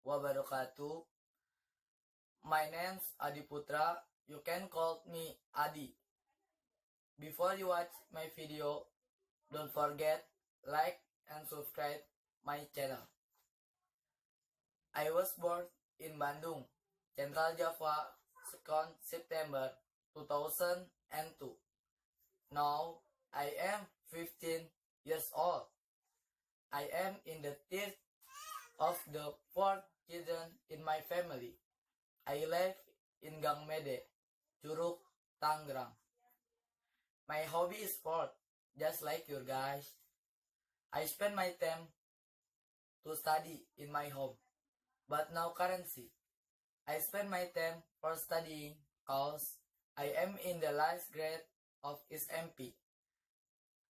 wabarakatuh. My name's Adi Putra. You can call me Adi. Before you watch my video, don't forget like and subscribe my channel. I was born in Bandung, Central Java, 2nd September 2002. Now I am 15 years old. I am in the third of the 4 children in my family. I live in Gang Mede, Curug, Tangerang. My hobby is sport, just like you guys. I spend my time to study in my home, but now currently, I spend my time for studying cause I am in the last grade of SMP.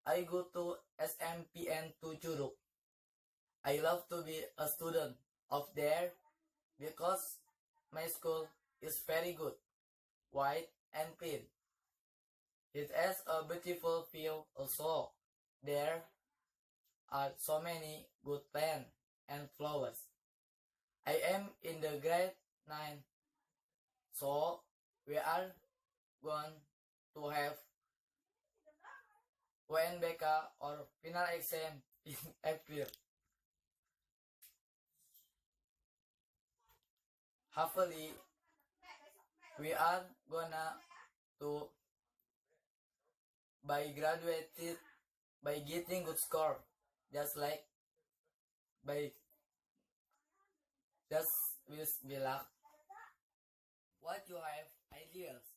I go to SMPN 2 Curug. I love to be a student of there because my school is very good, white and clean. It has a beautiful view also. There are so many good plants and flowers. I am in the grade 9, so we are going to have UNBK or final exam in April. Hopefully, we are gonna to by graduated by getting good score, just like by just with luck. What you have ideas?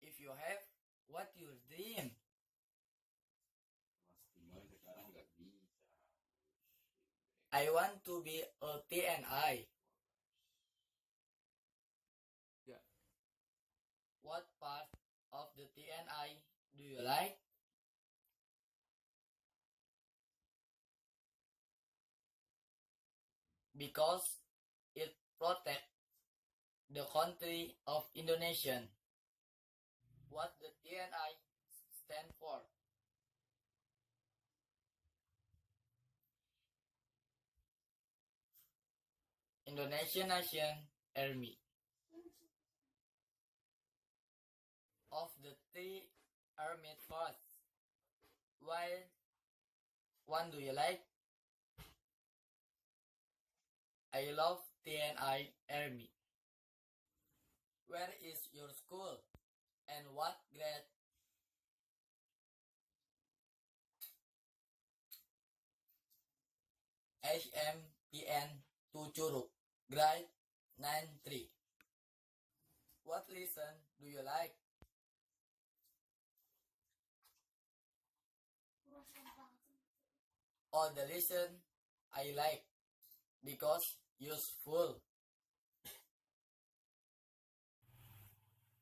If you have, what your dream? I want to be a TNI. Yeah. What part of the TNI do you like? Because it protects the country of Indonesia. What the TNI stand for? Indonesian Nation Army. Of the 3 armed forces, while one do you like? I love TNI Army. Where is your school and what grade? SMPN 2 Curug, grade 9-3. What lesson do you like? All the lesson I like because useful.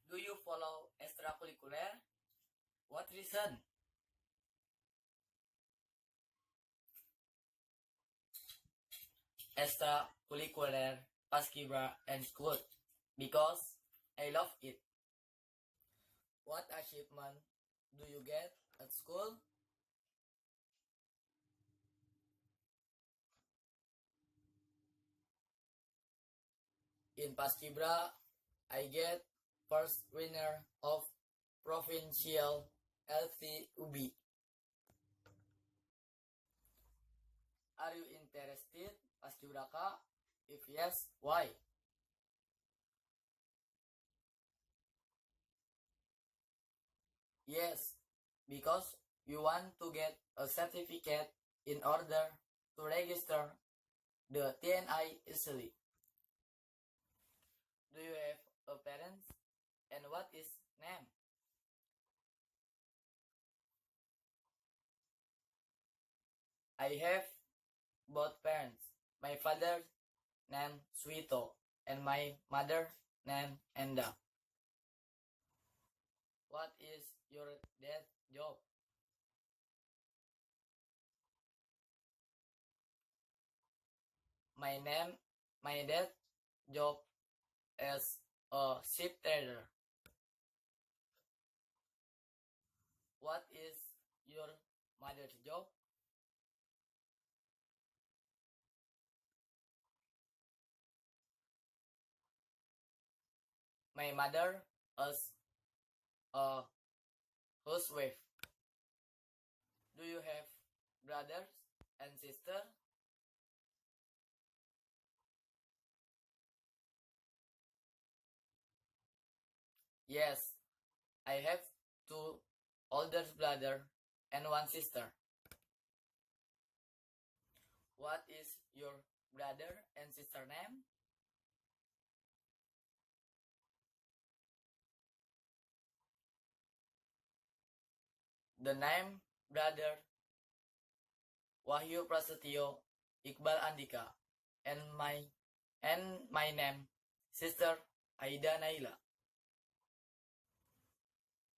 Do you follow extracurricular? What reason? Extracurricular, Paskibra and school because I love it. What achievement do you get at school? In Paskibra, I get first winner of provincial LCUB. Are you interested Paskibraka? If yes, why? Yes, because you want to get a certificate in order to register the TNI easily. Do you have a parents? And what is name? I have both parents. My father named Suito and my mother named Enda. What is your dad's job? My dad's job is a ship trader. What is your mother's job? My mother is a housewife. Do you have brothers and sisters? Yes, I have two older brother and one sister. What is your brother and sister name? The name brother Wahyu Prasetyo Iqbal Andika and my name sister Aida Naila.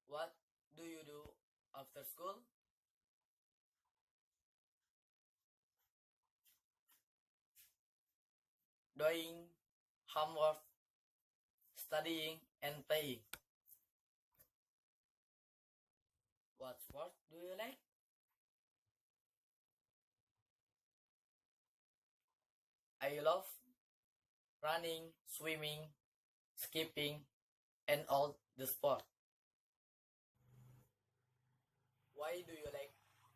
What do you do after school? Doing homework, studying and playing. What sport do you like? I love running, swimming, skipping, and all the sport. Why do you like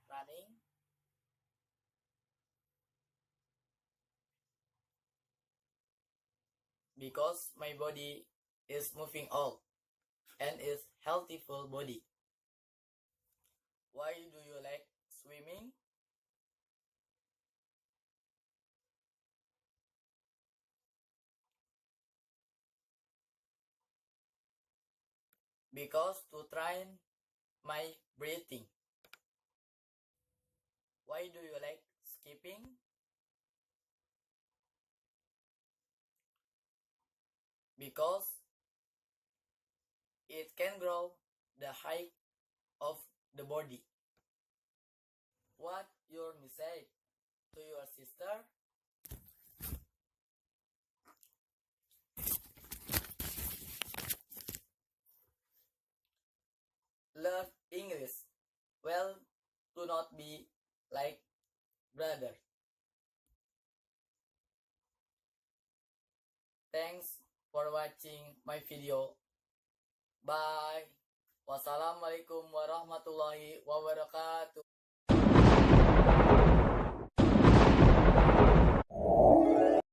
running? Because my body is moving all and is healthy full body. Why do you like swimming? Because to train my breathing. Why do you like skipping? Because it can grow the height of the body. What your message to your sister? Learn English. Well, do not be like brother. Thanks for watching my video. Bye. Wassalamualaikum warahmatullahi wabarakatuh.